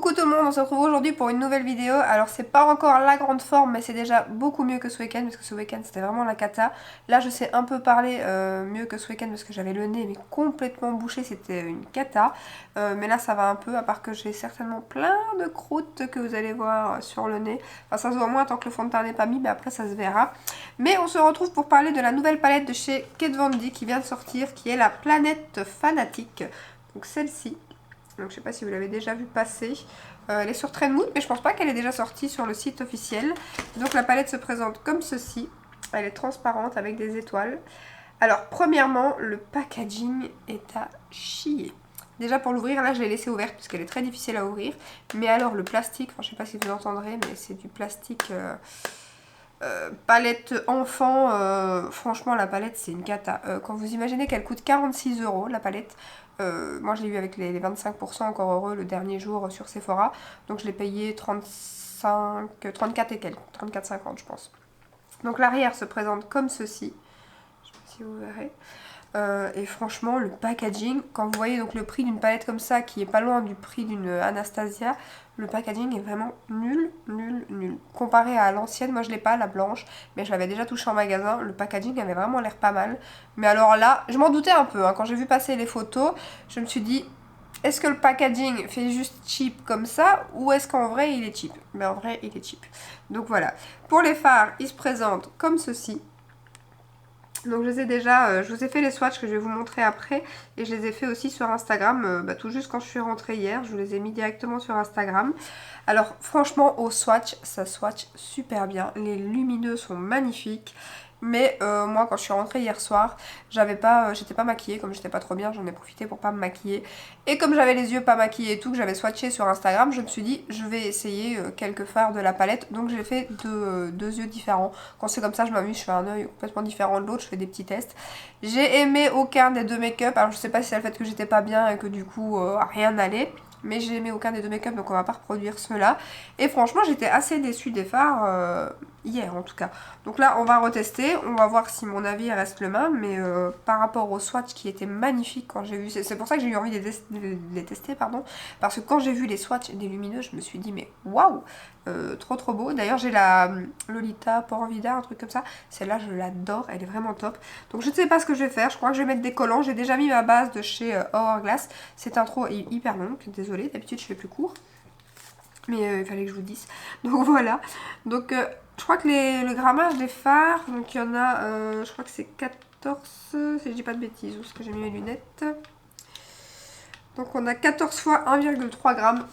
Coucou tout le monde, on se retrouve aujourd'hui pour une nouvelle vidéo. Alors c'est pas encore la grande forme mais c'est déjà beaucoup mieux que ce week-end parce que ce week-end c'était vraiment la cata. Là je sais un peu parler mieux que ce week-end parce que j'avais le nez mais complètement bouché, c'était une cata. Mais là ça va un peu, à part que j'ai certainement plein de croûtes que vous allez voir sur le nez. Enfin ça se voit moins tant que le fond de teint n'est pas mis, mais après ça se verra. Mais on se retrouve pour parler de la nouvelle palette de chez Kat Von D qui vient de sortir, qui est la Planète Fanatique. Donc celle-ci. Donc je sais pas si vous l'avez déjà vu passer. Elle est sur Trendmood, mais je pense pas qu'elle est déjà sortie sur le site officiel. Donc la palette se présente comme ceci. Elle est transparente avec des étoiles. Alors premièrement, le packaging est à chier. Déjà pour l'ouvrir, là je l'ai laissée ouverte parce qu'elle est très difficile à ouvrir. Mais alors le plastique, enfin je sais pas si vous entendrez, mais c'est du plastique palette enfant. Franchement la palette c'est une cata. Quand vous imaginez qu'elle coûte 46 € la palette. Moi je l'ai eu avec les 25%, encore heureux, le dernier jour sur Sephora. Donc je l'ai payé 34 et quelques, 34,50 je pense. Donc l'arrière se présente comme ceci. Je sais pas si vous verrez. Et franchement le packaging, quand vous voyez donc le prix d'une palette comme ça qui est pas loin du prix d'une Anastasia, le packaging est vraiment nul. Comparé à l'ancienne, moi je l'ai pas, la blanche, mais je l'avais déjà touché en magasin, le packaging avait vraiment l'air pas mal. Mais alors là, je m'en doutais un peu, hein. Quand j'ai vu passer les photos, je me suis dit, est-ce que le packaging fait juste cheap comme ça, ou est-ce qu'en vrai il est cheap? Mais en vrai il est cheap. Donc voilà. Pour les fards, ils se présentent comme ceci. Donc je les ai déjà, je vous ai fait les swatchs que je vais vous montrer après, et je les ai fait aussi sur Instagram, tout juste quand je suis rentrée hier, je vous les ai mis directement sur Instagram. Alors franchement au swatch, ça swatch super bien, les lumineux sont magnifiques. Mais moi quand je suis rentrée hier soir, j'étais pas maquillée, comme j'étais pas trop bien, j'en ai profité pour pas me maquiller. Et comme j'avais les yeux pas maquillés et tout, que j'avais swatché sur Instagram, je me suis dit je vais essayer quelques fards de la palette. Donc j'ai fait deux yeux différents. Quand c'est comme ça je m'amuse, je fais un œil complètement différent de l'autre, je fais des petits tests. J'ai aimé aucun des deux make-up, alors je sais pas si c'est le fait que j'étais pas bien et que du coup rien n'allait. Mais j'ai aimé aucun des deux make-up, donc on va pas reproduire ceux-là. Et franchement j'étais assez déçue des fards hier en tout cas. Donc là on va retester, on va voir si mon avis reste le même. Mais par rapport au swatch qui était magnifique quand j'ai vu, c'est pour ça que j'ai eu envie de les tester, pardon. Parce que quand j'ai vu les swatchs des lumineux, je me suis dit mais waouh, trop beau. D'ailleurs j'ai la Lolita Port Vida, un truc comme ça. Celle-là je l'adore, elle est vraiment top. Donc je ne sais pas ce que je vais faire, je crois que je vais mettre des collants. J'ai déjà mis ma base de chez Hourglass. Cette intro est hyper longue, désolée, d'habitude je fais plus court. Mais il fallait que je vous dise. Donc voilà. Donc je crois que le grammage des fards, donc il y en a, je crois que c'est 14, si je dis pas de bêtises, parce que j'ai mis mes lunettes. Donc on a 14 fois 1,3 g,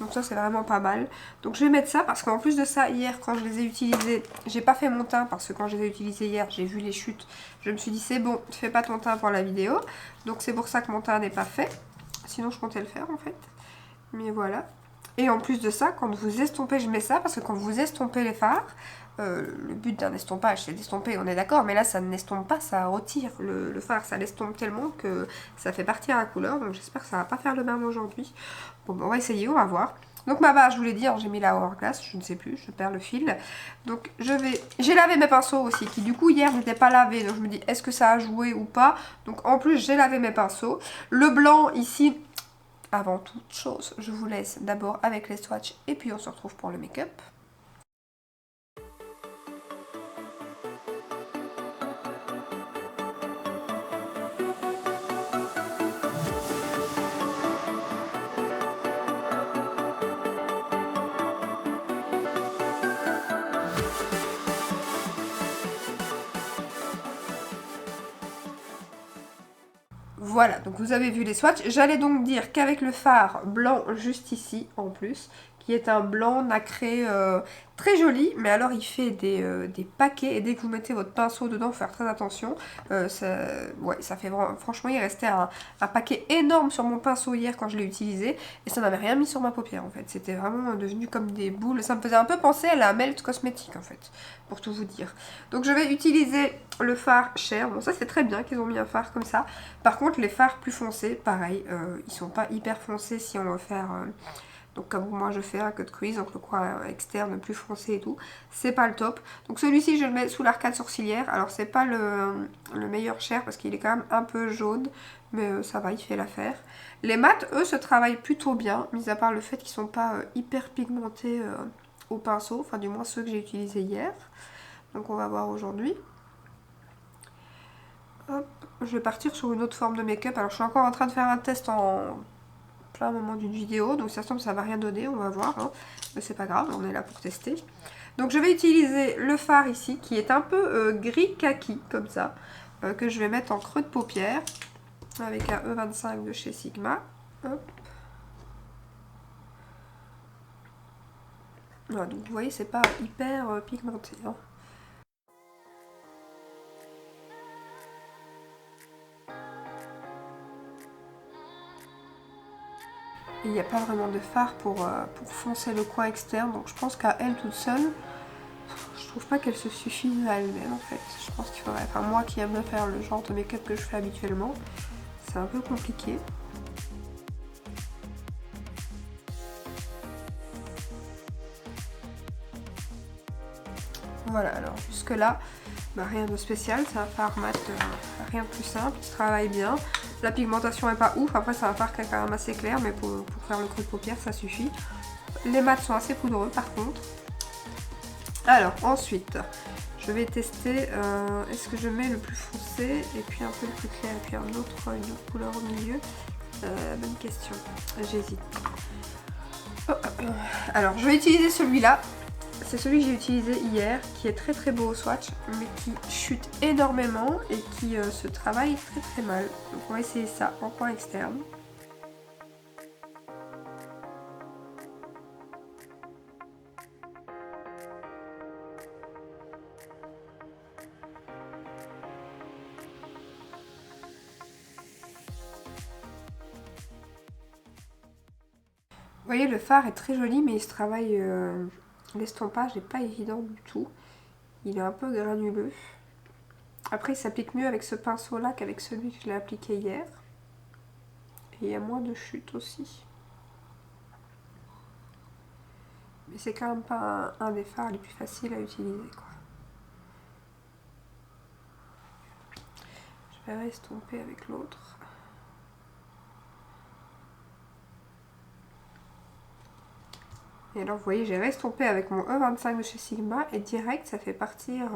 donc ça c'est vraiment pas mal. Donc je vais mettre ça parce qu'en plus de ça, hier quand je les ai utilisés, j'ai pas fait mon teint parce que quand je les ai utilisés hier, j'ai vu les chutes. Je me suis dit c'est bon, fais pas ton teint pour la vidéo. Donc c'est pour ça que mon teint n'est pas fait. Sinon je comptais le faire en fait. Mais voilà. Et en plus de ça, quand vous estompez, je mets ça parce que quand vous estompez les fards, le but d'un estompage c'est d'estomper, on est d'accord, mais là ça n'estompe pas, ça retire le fard, ça l'estompe tellement que ça fait partir la couleur, donc j'espère que ça va pas faire le même aujourd'hui. Bon, on va essayer, on va voir. Donc ma base, je vous l'ai dit, j'ai mis la Hourglass, je ne sais plus, je perds le fil. Donc j'ai lavé mes pinceaux aussi, qui du coup hier n'étaient pas lavés, donc je me dis est-ce que ça a joué ou pas. Donc en plus j'ai lavé mes pinceaux. Le blanc ici, avant toute chose, je vous laisse d'abord avec les swatchs et puis on se retrouve pour le make-up. Voilà, donc vous avez vu les swatchs. J'allais donc dire qu'avec le fard blanc juste ici, en plus, qui est un blanc nacré très joli, mais alors il fait des paquets, et dès que vous mettez votre pinceau dedans, faut faire très attention. Ça fait vraiment, franchement, il restait un paquet énorme sur mon pinceau hier quand je l'ai utilisé, et ça n'avait rien mis sur ma paupière en fait. C'était vraiment devenu comme des boules. Ça me faisait un peu penser à la Melt Cosmétique en fait, pour tout vous dire. Donc je vais utiliser le fard Cher. Bon, ça c'est très bien qu'ils ont mis un fard comme ça. Par contre, les fards plus foncés, pareil, ils sont pas hyper foncés si on veut faire Donc comme moi je fais un cut crease, donc le coin externe plus foncé et tout, c'est pas le top. Donc celui-ci je le mets sous l'arcade sourcilière. Alors c'est pas le meilleur share parce qu'il est quand même un peu jaune, mais ça va, il fait l'affaire. Les mats, eux, se travaillent plutôt bien, mis à part le fait qu'ils sont pas hyper pigmentés au pinceau, enfin du moins ceux que j'ai utilisés hier. Donc on va voir aujourd'hui. Hop, je vais partir sur une autre forme de make-up. Alors je suis encore en train de faire un test en plein moment d'une vidéo, donc ça semble que ça va rien donner, on va voir, hein. Mais c'est pas grave, on est là pour tester. Donc je vais utiliser le fard ici, qui est un peu gris kaki, comme ça, que je vais mettre en creux de paupière, avec un E25 de chez Sigma. Hop. Voilà, donc vous voyez, c'est pas hyper pigmenté, hein. Il n'y a pas vraiment de fard pour foncer le coin externe, donc je pense qu'à elle toute seule, je trouve pas qu'elle se suffise à elle-même en fait. Je pense qu'il faudrait, enfin moi qui aime bien faire le genre de make-up que je fais habituellement, c'est un peu compliqué. Voilà, alors jusque là, bah, rien de spécial, c'est un fard mat, rien de plus simple, il travaille bien. La pigmentation est pas ouf, après c'est un fard qui est quand même assez clair, mais pour faire le creux de paupière ça suffit. Les mats sont assez poudreux par contre. Alors ensuite, je vais tester, est-ce que je mets le plus foncé et puis un peu le plus clair et puis une autre couleur au milieu. Bonne question, j'hésite. Alors je vais utiliser celui-là. C'est celui que j'ai utilisé hier, qui est très très beau au swatch, mais qui chute énormément et qui se travaille très très mal. Donc on va essayer ça en coin externe. Vous voyez, le fard est très joli, mais il se travaille... L'estompage n'est pas évident du tout. Il est un peu granuleux. Après, il s'applique mieux avec ce pinceau-là qu'avec celui que je l'ai appliqué hier. Et il y a moins de chute aussi. Mais c'est quand même pas un des fards les plus faciles à utiliser, quoi. Je vais estomper avec l'autre. Et alors vous voyez, j'ai restompé avec mon E25 de chez Sigma et direct ça fait partir...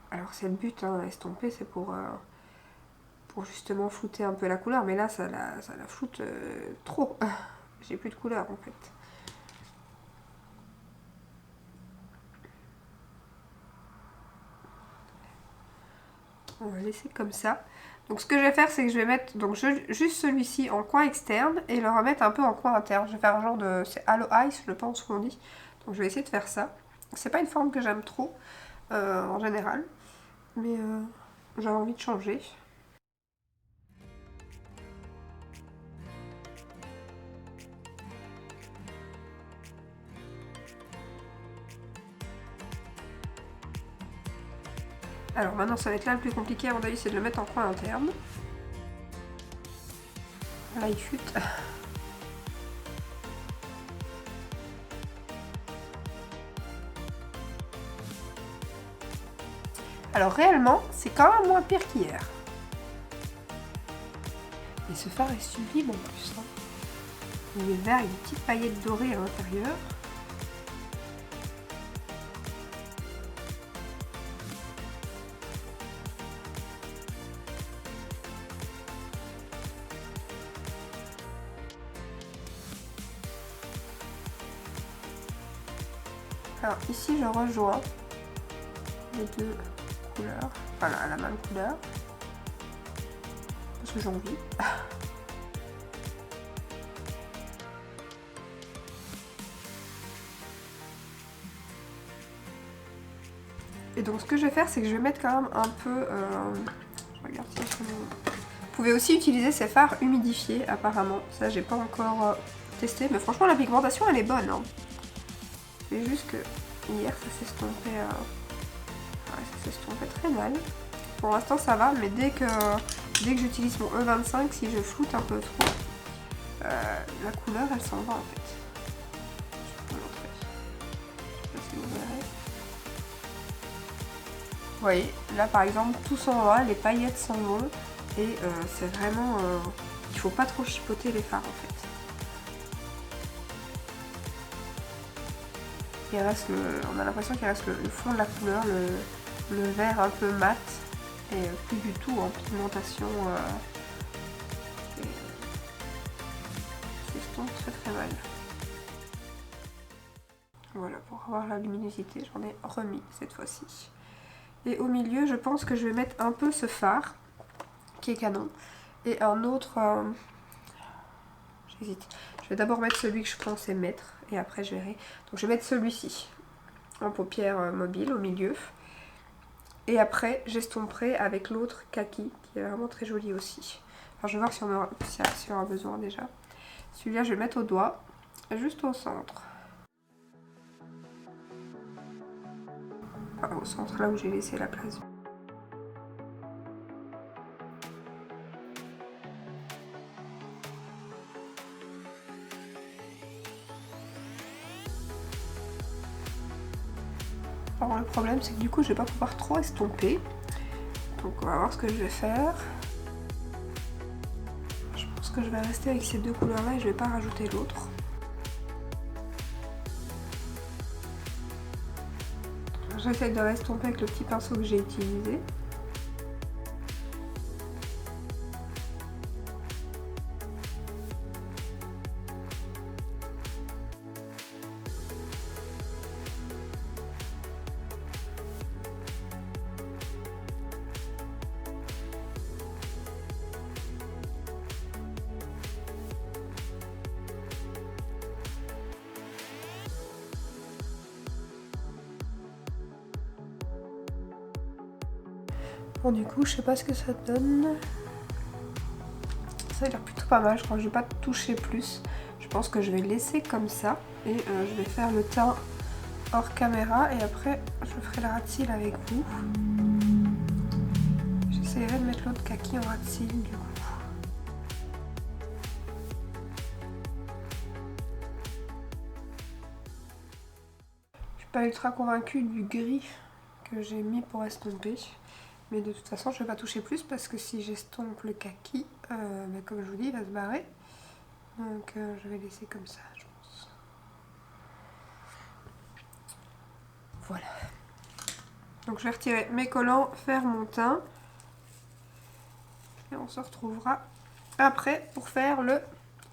Alors c'est le but, hein, estomper c'est pour justement flouter un peu la couleur, mais là ça la floute trop. J'ai plus de couleur en fait. On va laisser comme ça. Donc ce que je vais faire, c'est que je vais mettre donc juste celui-ci en coin externe et le remettre un peu en coin interne. Je vais faire un genre de... c'est Halo Ice, je pense qu'on dit. Donc je vais essayer de faire ça. C'est pas une forme que j'aime trop en général, mais j'avais envie de changer. Alors maintenant ça va être là le plus compliqué à mon avis, c'est de le mettre en coin interne. Là il chute. Alors réellement c'est quand même moins pire qu'hier. Et ce fard est sublime en plus, hein. Il est vert avec des petites paillettes dorées à l'intérieur. Alors ici je rejoins les deux couleurs, enfin la même couleur, parce que j'ai envie. Et donc ce que je vais faire, c'est que je vais mettre quand même un peu... je regarde si je... Vous pouvez aussi utiliser ces fards humidifiés apparemment. Ça j'ai pas encore testé, mais franchement la pigmentation elle est bonne, hein. C'est juste que hier ça s'estompait très mal. Pour l'instant ça va, mais dès que j'utilise mon E25, si je floute un peu trop, la couleur elle s'en va en fait. Je peux vous montrer. Je sais pas si vous verrez. Vous voyez, là par exemple tout s'en va, les paillettes s'en vont et c'est vraiment... il faut pas trop chipoter les fards en fait. Il reste on a l'impression qu'il reste le fond de la couleur, le vert un peu mat et plus du tout en pigmentation. Ça se tombe très très mal. Voilà, pour avoir la luminosité, j'en ai remis cette fois-ci. Et au milieu, je pense que je vais mettre un peu ce fard qui est canon et un autre. J'hésite. Je vais d'abord mettre celui que je pensais mettre et après je verrai. Donc je vais mettre celui-ci en paupière mobile au milieu. Et après j'estomperai avec l'autre kaki qui est vraiment très joli aussi. Enfin je vais voir si on aura besoin déjà. Celui-là je vais le mettre au doigt, juste au centre. Enfin, au centre là où j'ai laissé la place. Alors le problème c'est que du coup je vais pas pouvoir trop estomper. Donc on va voir ce que je vais faire. Je pense que je vais rester avec ces deux couleurs là et je vais pas rajouter l'autre. J'essaie de restomper avec le petit pinceau que j'ai utilisé. Bon du coup je sais pas ce que ça donne. Ça a l'air plutôt pas mal, je crois que je vais pas toucher plus. Je pense que je vais laisser comme ça et je vais faire le teint hors caméra et après je ferai la ras de cils avec vous. J'essaierai de mettre l'autre kaki en ras de cils du coup. Je suis pas ultra convaincue du gris que j'ai mis pour estomper. Mais de toute façon, je ne vais pas toucher plus parce que si j'estompe le kaki, comme je vous dis, il va se barrer. Donc je vais laisser comme ça, je pense. Voilà. Donc je vais retirer mes collants, faire mon teint. Et on se retrouvera après pour faire le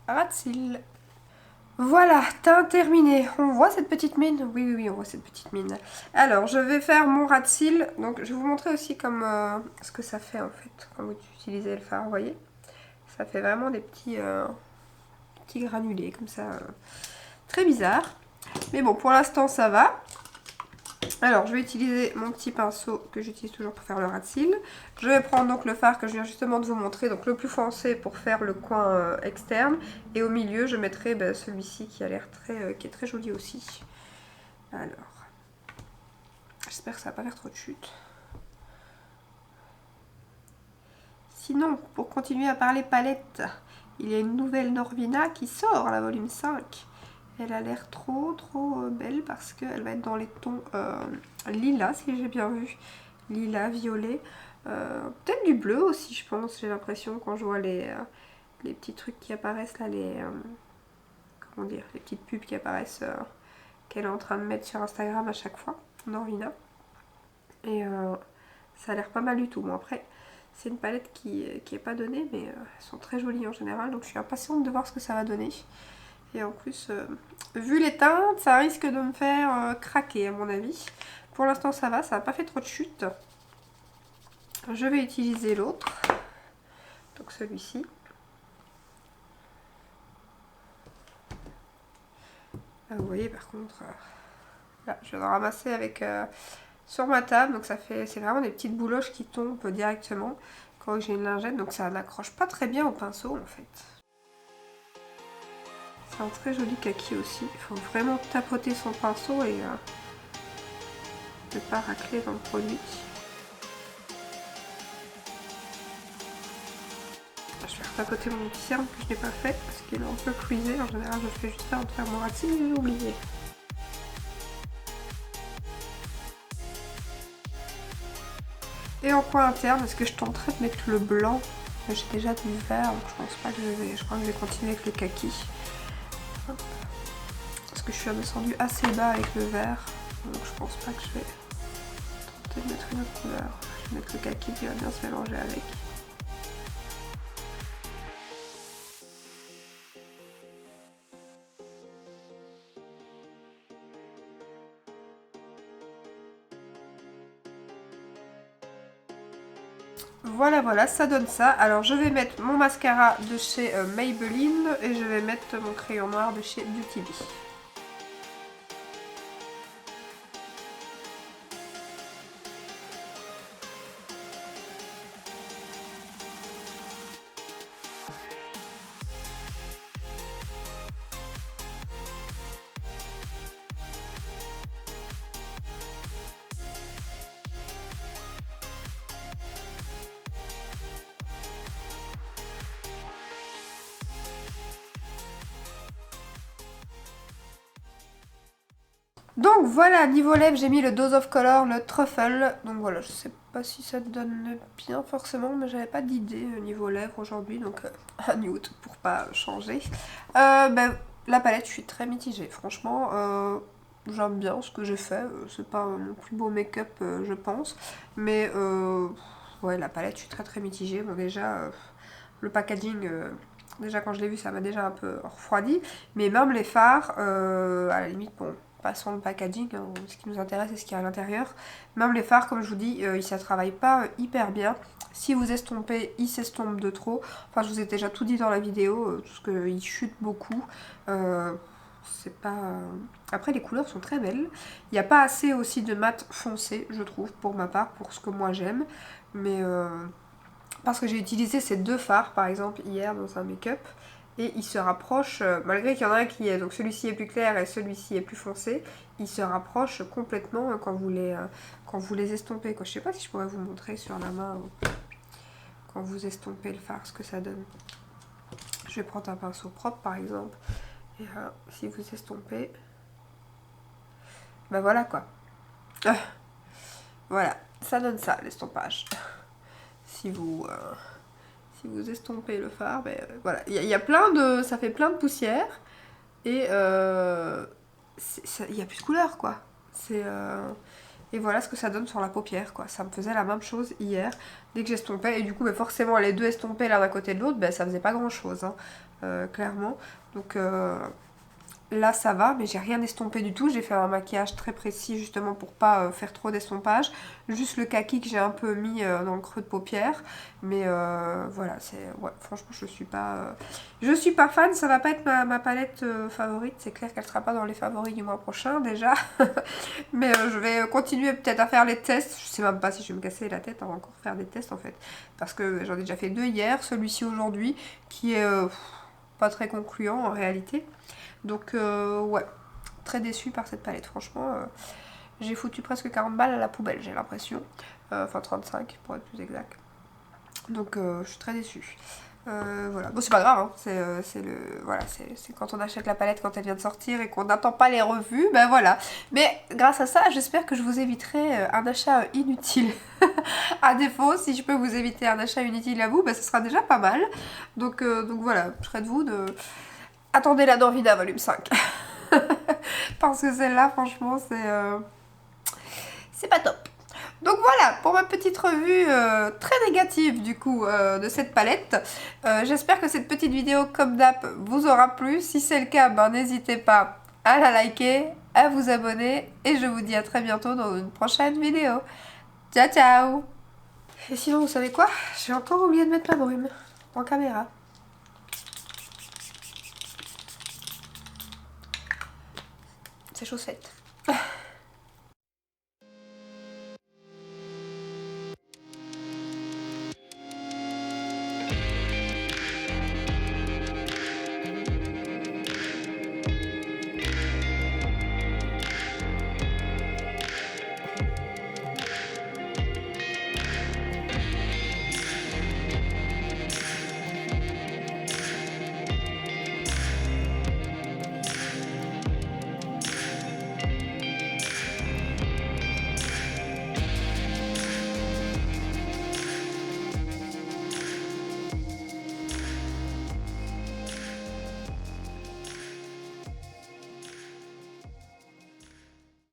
ras de cils. Voilà, teint terminé. On voit cette petite mine? Oui, oui, oui, on voit cette petite mine. Alors, je vais faire mon ras de cils. Donc, je vais vous montrer aussi comme ce que ça fait en fait quand vous utilisez le fard, vous voyez? Ça fait vraiment des petits granulés comme ça. Très bizarre. Mais bon, pour l'instant, ça va. Alors, je vais utiliser mon petit pinceau que j'utilise toujours pour faire le ras de cils. Je vais prendre donc le fard que je viens justement de vous montrer, donc le plus foncé pour faire le coin externe. Et au milieu, je mettrai celui-ci qui a l'air qui est très joli aussi. Alors, j'espère que ça va pas faire trop de chute. Sinon, pour continuer à parler palette, il y a une nouvelle Norvina qui sort, la volume 5. Elle a l'air trop belle parce qu'elle va être dans les tons lilas, si j'ai bien vu. Lilas, violet. Peut-être du bleu aussi, je pense. J'ai l'impression quand je vois les petits trucs qui apparaissent là, comment dire, les petites pubs qui apparaissent qu'elle est en train de mettre sur Instagram à chaque fois, Norvina. Et ça a l'air pas mal du tout. Bon, après, c'est une palette qui est pas donnée, mais elles sont très jolies en général. Donc je suis impatiente de voir ce que ça va donner. Et en plus, vu les teintes, ça risque de me faire craquer à mon avis. Pour l'instant ça va pas fait trop de chute. Je vais utiliser l'autre, donc celui-ci. Vous voyez par contre, là, je vais le ramasser avec sur ma table, donc c'est vraiment des petites bouloches qui tombent directement quand j'ai une lingette, donc ça n'accroche pas très bien au pinceau en fait. C'est un très joli kaki aussi. Il faut vraiment tapoter son pinceau et ne pas racler dans le produit. Je vais tapoter mon petit cerne que je n'ai pas fait parce qu'il est un peu cuisé. En général, je fais juste ça en faire mon racine et j'ai oublié. Et en coin interne, est-ce que je tenterai de mettre le blanc? J'ai déjà du vert, donc je pense pas que je vais. Je crois que je vais continuer avec le kaki. Hop. Parce que je suis descendue assez bas avec le vert, donc je pense pas que je vais tenter de mettre une autre couleur. Je vais mettre le kaki qui va bien se mélanger avec. Voilà, voilà, ça donne ça. Alors je vais mettre mon mascara de chez Maybelline et je vais mettre mon crayon noir de chez Beauty Bee. Donc voilà, niveau lèvres, j'ai mis le Dose of Color, le Truffle. Donc voilà, je sais pas si ça donne bien forcément, mais j'avais pas d'idée niveau lèvres aujourd'hui, donc un nude pour pas changer. La palette, je suis très mitigée, franchement. J'aime bien ce que j'ai fait, c'est pas mon plus beau make-up, je pense. Mais ouais, la palette, je suis très très mitigée. Bon, déjà, le packaging. Déjà quand je l'ai vu ça m'a déjà un peu refroidi, mais même les fards, à la limite bon, passons le packaging, hein, ce qui nous intéresse c'est ce qu'il y a à l'intérieur. Même les fards comme je vous dis, ils ne travaillent pas hyper bien. Si vous estompez, ils s'estompent de trop. Enfin je vous ai déjà tout dit dans la vidéo, parce qu'ils chutent beaucoup. C'est pas... Après les couleurs sont très belles. Il n'y a pas assez aussi de mat foncé je trouve pour ma part, pour ce que moi j'aime. Mais... parce que j'ai utilisé ces deux fards par exemple hier dans un make-up et ils se rapprochent, malgré qu'il y en a un qui est, donc celui-ci est plus clair et celui-ci est plus foncé, ils se rapprochent complètement quand vous les estompez. Je sais pas si je pourrais vous montrer sur la main quand vous estompez le fard ce que ça donne. Je vais prendre un pinceau propre par exemple et si vous estompez, ben voilà quoi. Voilà, ça donne ça l'estompage. Si vous estompez le fard, ben voilà, il y a plein de, ça fait plein de poussière et il y a plus de couleur quoi. Et voilà ce que ça donne sur la paupière quoi. Ça me faisait la même chose hier dès que j'estompais et du coup ben forcément les deux estompés l'un à côté de l'autre, ben ça faisait pas grand chose hein, clairement. Donc là ça va, mais j'ai rien estompé du tout. J'ai fait un maquillage très précis justement pour pas faire trop d'estompage. Juste le kaki que j'ai un peu mis dans le creux de paupière. Mais voilà, ouais, franchement je suis pas fan. Ça va pas être ma palette favorite. C'est clair qu'elle sera pas dans les favoris du mois prochain déjà. Mais je vais continuer peut-être à faire les tests. Je sais même pas si je vais me casser la tête à encore faire des tests en fait. Parce que j'en ai déjà fait deux hier, celui-ci aujourd'hui, qui est pas très concluant en réalité. Donc ouais, très déçue par cette palette, franchement. J'ai foutu presque 40 balles à la poubelle, j'ai l'impression. Enfin 35 pour être plus exact. Donc je suis très déçue. Voilà, bon c'est pas grave, hein. C'est quand on achète la palette quand elle vient de sortir et qu'on n'attend pas les revues, ben voilà. Mais grâce à ça, j'espère que je vous éviterai un achat inutile. À défaut, si je peux vous éviter un achat inutile à vous, ben ce sera déjà pas mal. Donc voilà, je serai de vous de... Attendez la Dorvina volume 5. Parce que celle-là, franchement, c'est pas top. Donc voilà, pour ma petite revue très négative du coup de cette palette. J'espère que cette petite vidéo comme d'hab vous aura plu. Si c'est le cas, ben, n'hésitez pas à la liker, à vous abonner. Et je vous dis à très bientôt dans une prochaine vidéo. Ciao ciao. Et sinon, vous savez quoi? J'ai encore oublié de mettre ma brume en caméra. C'est chose faite.